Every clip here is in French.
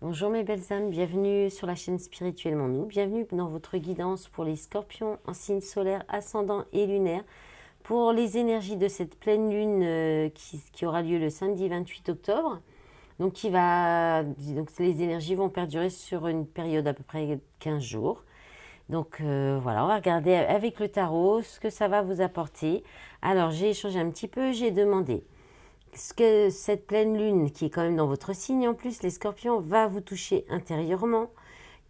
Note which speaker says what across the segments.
Speaker 1: Bonjour mes belles âmes, bienvenue sur la chaîne Spirituellement Nous, bienvenue dans votre guidance pour les scorpions en signe solaire, ascendant et lunaire, pour les énergies de cette pleine lune qui aura lieu le samedi 28 octobre. Donc, les énergies vont perdurer sur une période à peu près 15 jours. Donc voilà, on va regarder avec le tarot ce que ça va vous apporter. Alors j'ai échangé un petit peu, j'ai demandé ce que cette pleine lune, qui est quand même dans votre signe en plus, les scorpions, va vous toucher intérieurement.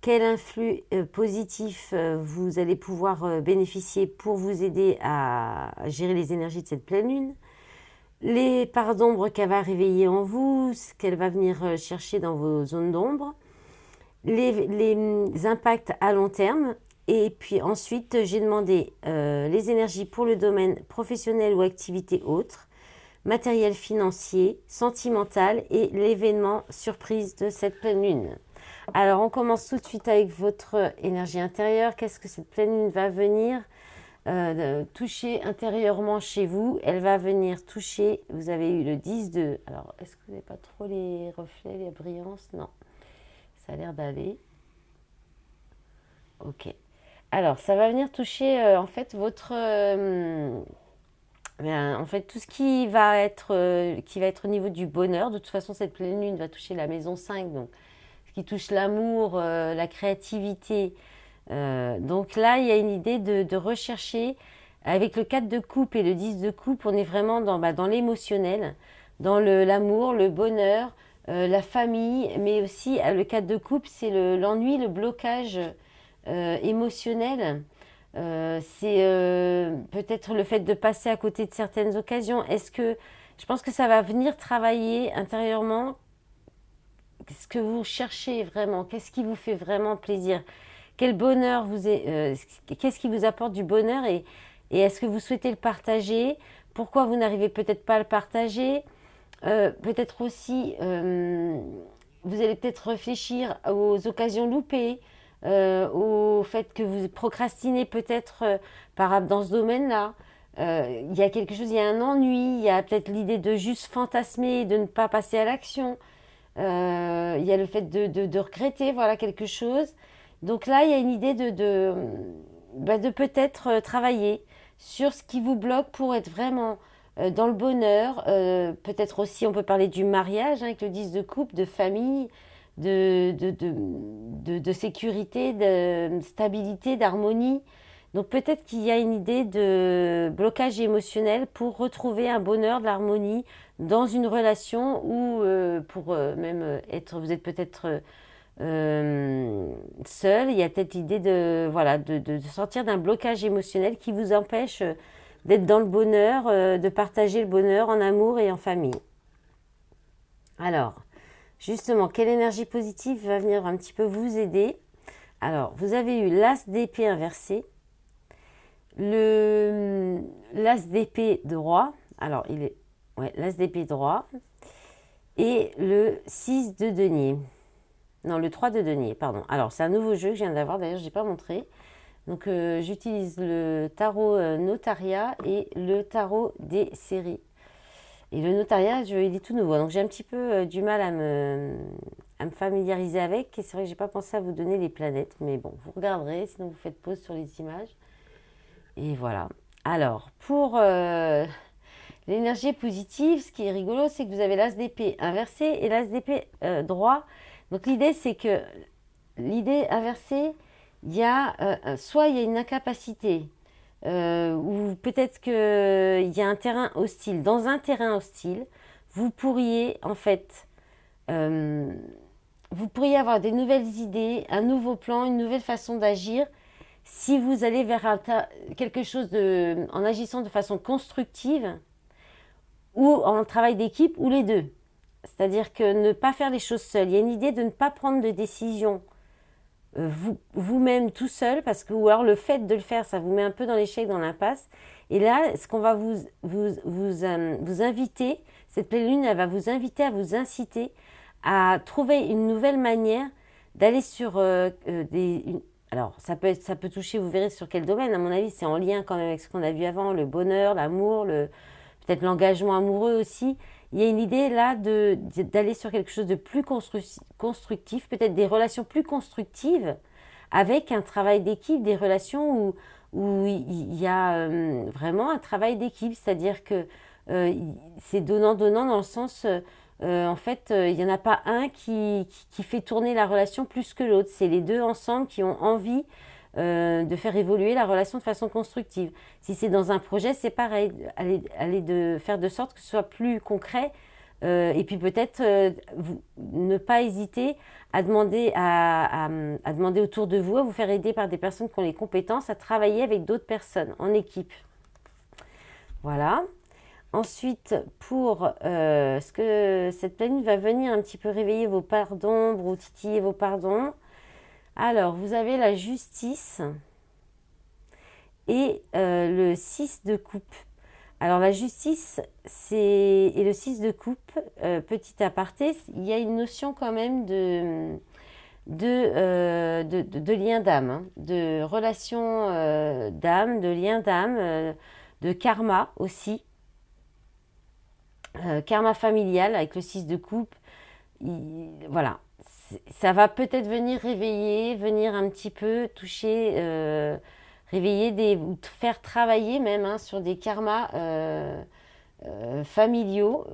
Speaker 1: Quel influx positif vous allez pouvoir bénéficier pour vous aider à gérer les énergies de cette pleine lune. Les parts d'ombre qu'elle va réveiller en vous, ce qu'elle va venir chercher dans vos zones d'ombre. Les impacts à long terme. Et puis ensuite, j'ai demandé les énergies pour le domaine professionnel ou activité autre, matériel financier, sentimental et l'événement surprise de cette pleine lune. Alors, on commence tout de suite avec votre énergie intérieure. Qu'est-ce que cette pleine lune va venir toucher intérieurement chez vous? Elle va venir toucher, vous avez eu le 10 de... Alors, est-ce que vous n'avez pas trop les reflets, les brillances? Non, ça a l'air d'aller. Ok. Alors, ça va venir toucher en fait votre... en fait, tout ce qui va être au niveau du bonheur, de toute façon, cette pleine lune va toucher la maison 5, donc ce qui touche l'amour, la créativité. Donc là, il y a une idée de rechercher, avec le 4 de coupe et le 10 de coupe, on est vraiment dans l'émotionnel, dans l'amour, le bonheur, la famille, mais aussi le 4 de coupe, c'est l'ennui, le blocage émotionnel. C'est peut-être le fait de passer à côté de certaines occasions. Je pense que ça va venir travailler intérieurement ce que vous cherchez vraiment, qu'est-ce qui vous fait vraiment plaisir, quel bonheur qu'est-ce qui vous apporte du bonheur et est-ce que vous souhaitez le partager, pourquoi vous n'arrivez peut-être pas à le partager. Peut-être aussi, vous allez peut-être réfléchir aux occasions loupées, au fait que vous procrastinez peut-être dans ce domaine-là. Il y a quelque chose, il y a un ennui, il y a peut-être l'idée de juste fantasmer et de ne pas passer à l'action. Il y a le fait de regretter voilà, quelque chose. Donc là, il y a une idée de peut-être travailler sur ce qui vous bloque pour être vraiment dans le bonheur. Peut-être aussi, on peut parler du mariage hein, avec le 10 de coupe, de famille, de sécurité, de stabilité, d'harmonie. Donc peut-être qu'il y a une idée de blocage émotionnel pour retrouver un bonheur, de l'harmonie dans une relation ou vous êtes peut-être seul. Il y a peut-être l'idée de sortir d'un blocage émotionnel qui vous empêche d'être dans le bonheur, de partager le bonheur en amour et en famille. Alors, justement, quelle énergie positive va venir un petit peu vous aider? Alors, vous avez eu l'as d'épée inversé, l'as d'épée droit, alors l'as d'épée droit, et le 6 de denier. Non, le 3 de denier, pardon. Alors, c'est un nouveau jeu que je viens d'avoir, d'ailleurs, je n'ai pas montré. Donc, j'utilise le tarot Notaria et le tarot des séries. Et le notariat, il est tout nouveau. Donc, j'ai un petit peu du mal à me familiariser avec. Et c'est vrai que je n'ai pas pensé à vous donner les planètes. Mais bon, vous regarderez, sinon vous faites pause sur les images. Et voilà. Alors, pour l'énergie positive, ce qui est rigolo, c'est que vous avez l'as d'épée inversé et l'as d'épée droit. Donc l'idée, c'est que l'idée inversée, soit il y a une incapacité, ou peut-être qu'il y a un terrain hostile. Dans un terrain hostile, vous pourriez en fait, vous pourriez avoir des nouvelles idées, un nouveau plan, une nouvelle façon d'agir si vous allez vers quelque chose en agissant de façon constructive ou en travail d'équipe ou les deux. C'est-à-dire que ne pas faire les choses seul. Il y a une idée de ne pas prendre de décision vous-même tout seul, ou alors le fait de le faire, ça vous met un peu dans l'échec, dans l'impasse. Et là, ce qu'on va vous inviter, cette pleine lune, elle va vous inviter à vous inciter à trouver une nouvelle manière d'aller sur alors, ça peut toucher, vous verrez sur quel domaine. À mon avis, c'est en lien quand même avec ce qu'on a vu avant, le bonheur, l'amour, peut-être l'engagement amoureux aussi. il y a une idée là d'aller sur quelque chose de plus constructif, peut-être des relations plus constructives avec un travail d'équipe, des relations où il y a vraiment un travail d'équipe, c'est-à-dire que c'est donnant-donnant dans le sens, en fait, il n'y en a pas un qui fait tourner la relation plus que l'autre, c'est les deux ensemble qui ont envie de faire évoluer la relation de façon constructive. Si c'est dans un projet, c'est pareil, aller de faire de sorte que ce soit plus concret et puis peut-être ne pas hésiter à demander, à demander autour de vous, à vous faire aider par des personnes qui ont les compétences, à travailler avec d'autres personnes en équipe. Voilà. Ensuite, pour ce que cette pleine lune va venir un petit peu réveiller vos parts d'ombre ou titiller vos parts d'ombre. Alors, vous avez la justice et le 6 de coupe. Alors, la justice et le 6 de coupe, petit aparté, il y a une notion quand même de lien d'âme, hein, de relation d'âme, de lien d'âme, de karma aussi. Karma familial avec le 6 de coupe. Voilà. Ça va peut-être venir réveiller, venir un petit peu toucher, réveiller ou faire travailler même hein, sur des karmas familiaux,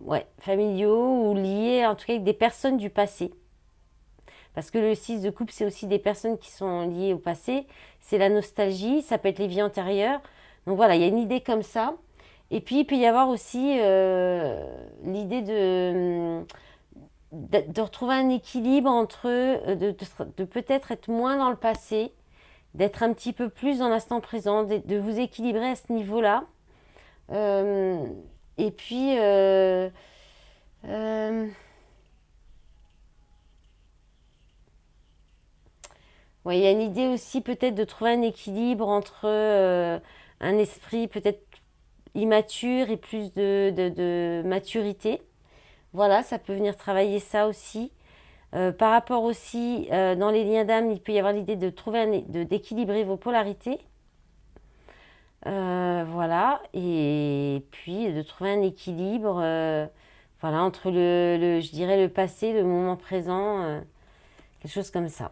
Speaker 1: ouais, familiaux ou liés en tout cas avec des personnes du passé. Parce que le 6 de coupe, c'est aussi des personnes qui sont liées au passé. C'est la nostalgie, ça peut être les vies antérieures. Donc voilà, il y a une idée comme ça. Et puis, il peut y avoir aussi l'idée de retrouver un équilibre entre, de peut-être être moins dans le passé, d'être un petit peu plus dans l'instant présent, de vous équilibrer à ce niveau-là. Et puis, ouais, il y a une idée aussi peut-être de trouver un équilibre entre un esprit peut-être immature et plus de maturité. Voilà, ça peut venir travailler ça aussi. Par rapport aussi, dans les liens d'âme, il peut y avoir l'idée de trouver d'équilibrer vos polarités. Voilà, et puis de trouver un équilibre voilà, entre je dirais le passé, le moment présent, quelque chose comme ça.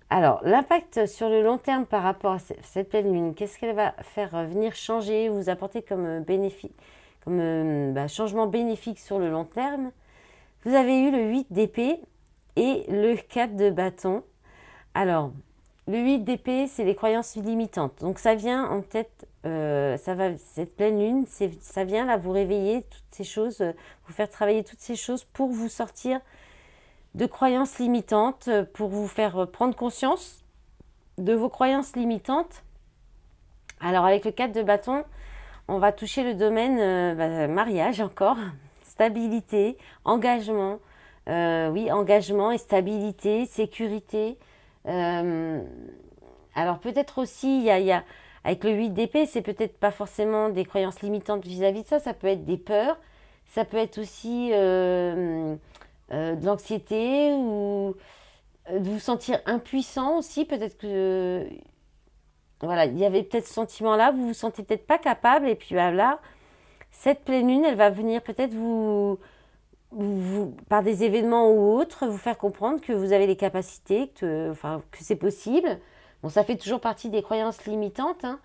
Speaker 1: Alors, l'impact sur le long terme par rapport à cette pleine lune, qu'est-ce qu'elle va faire venir changer, vous apporter comme bénéfice, comme changement bénéfique sur le long terme? Vous avez eu le 8 d'épée et le 4 de bâton. Alors, le 8 d'épée, c'est les croyances limitantes. Donc, ça vient en tête, cette pleine lune, ça vient là vous réveiller toutes ces choses, vous faire travailler toutes ces choses pour vous sortir de croyances limitantes, pour vous faire prendre conscience de vos croyances limitantes. Alors, avec le 4 de bâton, on va toucher le domaine mariage encore, stabilité, engagement. Oui, engagement et stabilité, sécurité. Alors peut-être aussi, avec le 8 d'épée, c'est peut-être pas forcément des croyances limitantes vis-à-vis de ça, ça peut être des peurs, ça peut être aussi de l'anxiété ou de vous sentir impuissant aussi, peut-être que voilà, il y avait peut-être ce sentiment-là, vous vous sentez peut-être pas capable et puis là, cette pleine lune, elle va venir peut-être par des événements ou autres, vous faire comprendre que vous avez les capacités, que c'est possible. Bon, ça fait toujours partie des croyances limitantes. Hein.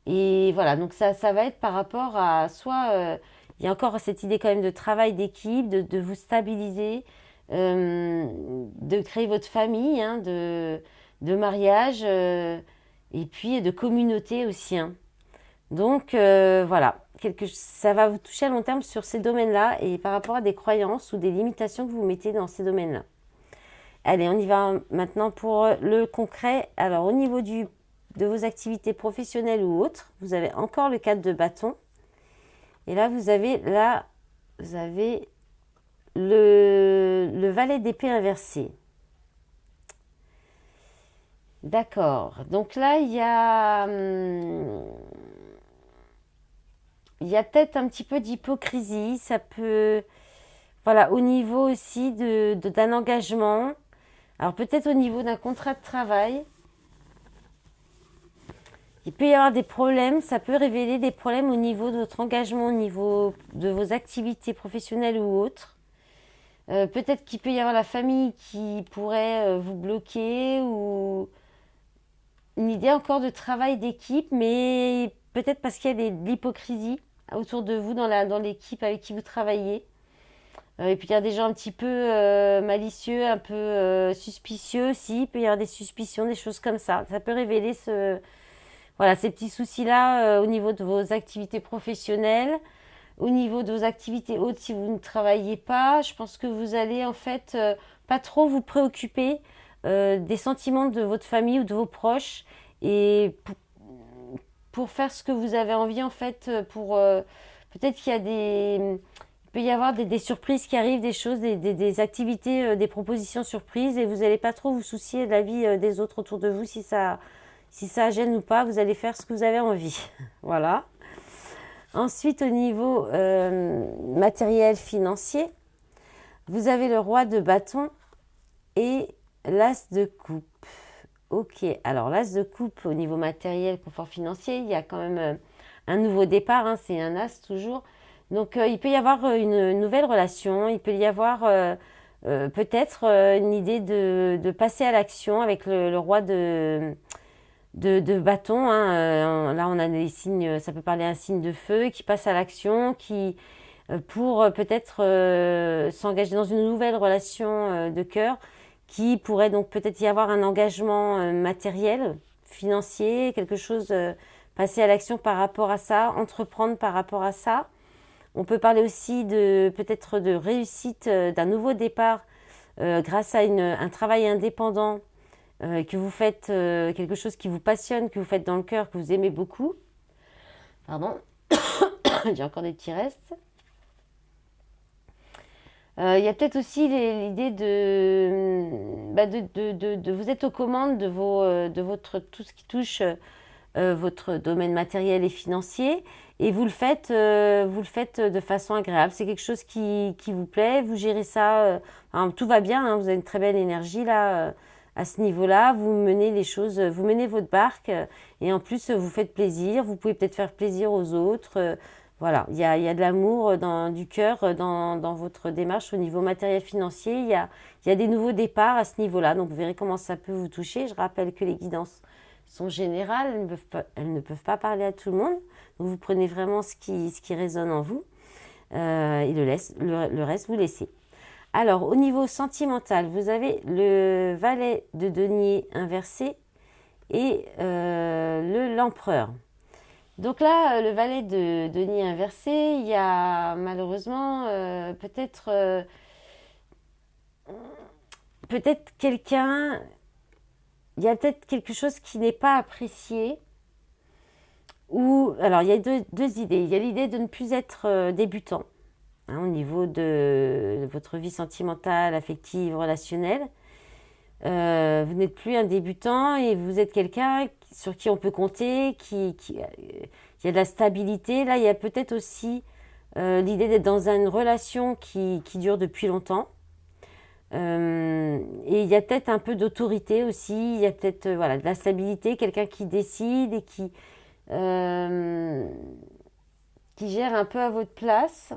Speaker 1: Et voilà, donc ça va être par rapport à soit, il y a encore cette idée quand même de travail d'équipe, de vous stabiliser, de créer votre famille, hein, de mariage, et puis de communauté aussi. Hein. Donc voilà, ça va vous toucher à long terme sur ces domaines-là et par rapport à des croyances ou des limitations que vous mettez dans ces domaines-là. Allez, on y va maintenant pour le concret. Alors au niveau de vos activités professionnelles ou autres, vous avez encore le 4 de bâton. Et là, vous avez le valet d'épée inversé. D'accord. Donc là, il y a peut-être un petit peu d'hypocrisie. Ça peut, voilà, au niveau aussi d'un engagement. Alors peut-être au niveau d'un contrat de travail. Il peut y avoir des problèmes, ça peut révéler des problèmes au niveau de votre engagement, au niveau de vos activités professionnelles ou autres. Peut-être qu'il peut y avoir la famille qui pourrait vous bloquer ou une idée encore de travail d'équipe, mais peut-être parce qu'il y a de l'hypocrisie autour de vous dans l'équipe avec qui vous travaillez. Et puis il y a des gens un petit peu malicieux, un peu suspicieux aussi. Il peut y avoir des suspicions, des choses comme ça. Ça peut révéler voilà, ces petits soucis-là au niveau de vos activités professionnelles, au niveau de vos activités autres si vous ne travaillez pas. Je pense que vous allez en fait pas trop vous préoccuper des sentiments de votre famille ou de vos proches et pour faire ce que vous avez envie en fait peut-être qu'il y a il peut y avoir des surprises qui arrivent, des choses, des activités, des propositions surprises et vous n'allez pas trop vous soucier de la vie des autres autour de vous si ça gêne ou pas, vous allez faire ce que vous avez envie. Voilà. Ensuite, au niveau matériel financier, vous avez le roi de bâton et l'as de coupe. Ok, alors l'as de coupe au niveau matériel, confort financier, il y a quand même un nouveau départ, hein, c'est un as toujours. Donc il peut y avoir une nouvelle relation, il peut y avoir peut-être une idée de passer à l'action avec le roi de bâton. Hein. Là, on a des signes, ça peut parler d'un signe de feu qui passe à l'action, qui pour peut-être s'engager dans une nouvelle relation de cœur, qui pourrait donc peut-être y avoir un engagement matériel, financier, quelque chose, passer à l'action par rapport à ça, entreprendre par rapport à ça. On peut parler aussi de peut-être de réussite, d'un nouveau départ grâce à un travail indépendant que vous faites quelque chose qui vous passionne, que vous faites dans le cœur, que vous aimez beaucoup. Pardon, j'ai encore des petits restes. Il y a peut-être aussi l'idée de vous être aux commandes de votre tout ce qui touche votre domaine matériel et financier et vous le faites de façon agréable. C'est quelque chose qui vous plaît, vous gérez ça, tout va bien, hein, vous avez une très belle énergie là. À ce niveau-là, vous menez les choses, vous menez votre barque et en plus vous faites plaisir, vous pouvez peut-être faire plaisir aux autres. Voilà, il y a de l'amour du cœur dans votre démarche au niveau matériel financier. Il y a des nouveaux départs à ce niveau-là, donc vous verrez comment ça peut vous toucher. Je rappelle que les guidances sont générales, elles ne peuvent pas parler à tout le monde. Donc vous prenez vraiment ce qui résonne en vous et le reste vous laissez. Alors, au niveau sentimental, vous avez le valet de denier inversé et l'empereur. Donc là, le valet de denier inversé, il y a malheureusement peut-être quelqu'un, il y a peut-être quelque chose qui n'est pas apprécié. Alors, il y a deux idées. Il y a l'idée de ne plus être débutant. Au niveau de votre vie sentimentale, affective, relationnelle. Vous n'êtes plus un débutant et vous êtes quelqu'un sur qui on peut compter, il y a de la stabilité. Là, il y a peut-être aussi l'idée d'être dans une relation qui dure depuis longtemps. Et il y a peut-être un peu d'autorité aussi, il y a peut-être de la stabilité, quelqu'un qui décide et qui gère un peu à votre place.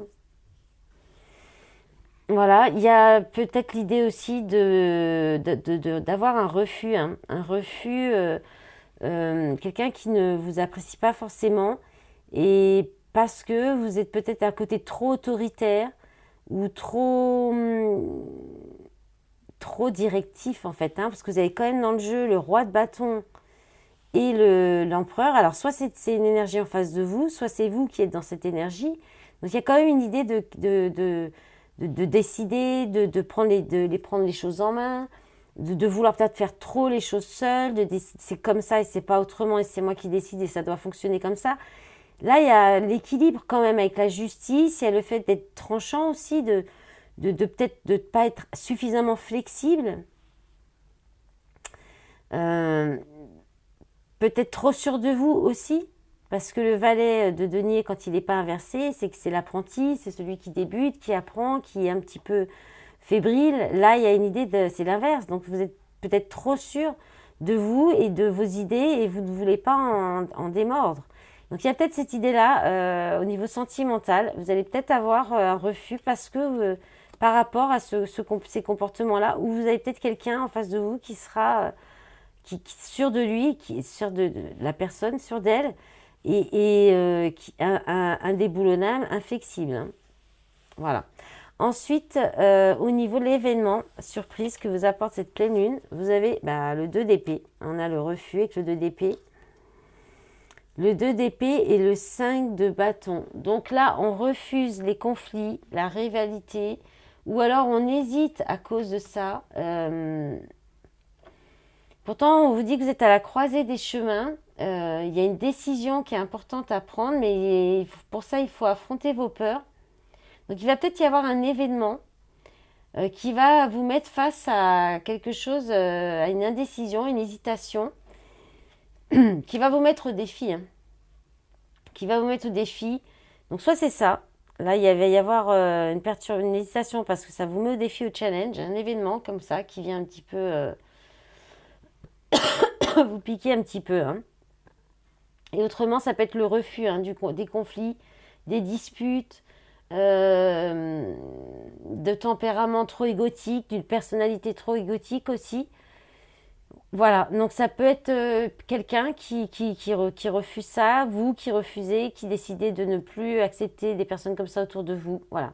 Speaker 1: Voilà, il y a peut-être l'idée aussi d'avoir un refus, hein, quelqu'un qui ne vous apprécie pas forcément et parce que vous êtes peut-être à un côté trop autoritaire ou trop directif en fait, hein, parce que vous avez quand même dans le jeu le roi de bâton et l'empereur. Alors soit c'est une énergie en face de vous, soit c'est vous qui êtes dans cette énergie. Donc il y a quand même une idée de décider, de prendre les choses en main, de vouloir peut-être faire trop les choses seul, c'est comme ça et c'est pas autrement et c'est moi qui décide et ça doit fonctionner comme ça. Là, il y a l'équilibre quand même avec la justice, il y a le fait d'être tranchant aussi, de peut-être de ne pas être suffisamment flexible. Peut-être trop sûr de vous aussi, parce que le valet de denier, quand il n'est pas inversé, c'est que c'est l'apprenti, c'est celui qui débute, qui apprend, qui est un petit peu fébrile. Là, il y a une idée c'est l'inverse. Donc, vous êtes peut-être trop sûr de vous et de vos idées et vous ne voulez pas en démordre. Donc il y a peut-être cette idée-là au niveau sentimental. Vous allez peut-être avoir un refus parce que par rapport à ces comportements-là, où vous avez peut-être quelqu'un en face de vous qui sera qui est sûr de lui, qui est sûr de la personne, sûr d'elle, et qui indéboulonnable, inflexible. Hein. Voilà. Ensuite, au niveau de l'événement surprise que vous apporte cette pleine lune, vous avez le 2 d'épée. On a le refus avec le 2 d'épée. Le 2 d'épée et le 5 de bâton. Donc là, on refuse les conflits, la rivalité, ou alors on hésite à cause de ça. Pourtant, on vous dit que vous êtes à la croisée des chemins. Il y a une décision qui est importante à prendre, mais pour ça, il faut affronter vos peurs. Donc, il va peut-être y avoir un événement qui va vous mettre face à quelque chose, à une indécision, une hésitation, qui va vous mettre au défi. Hein. Qui va vous mettre au défi. Donc, soit c'est ça. Là, il va y avoir une hésitation parce que ça vous met au défi, au challenge. Un événement comme ça qui vient un petit peu vous piquer un petit peu. Hein. Et autrement, ça peut être le refus des conflits, des disputes, de tempérament trop égotique, d'une personnalité trop égotique aussi. Voilà, donc ça peut être quelqu'un qui refuse ça, vous qui refusez, qui décidez de ne plus accepter des personnes comme ça autour de vous. Voilà.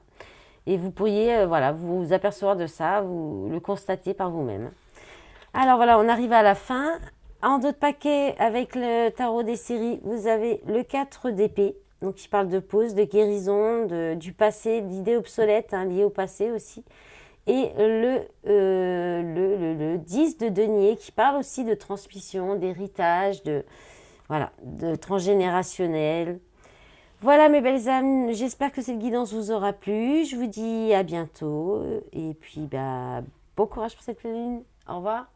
Speaker 1: Et vous pourriez vous apercevoir de ça, vous le constater par vous-même. Alors voilà, on arrive à la fin. En d'autres paquets, avec le tarot des séries, vous avez le 4 d'épée. Donc, qui parle de pause, de guérison, du passé, d'idées obsolètes liées au passé aussi. Et le 10 de denier, qui parle aussi de transmission, d'héritage, de transgénérationnel. Voilà mes belles âmes, j'espère que cette guidance vous aura plu. Je vous dis à bientôt. Et puis, bon courage pour cette pleine lune. Au revoir.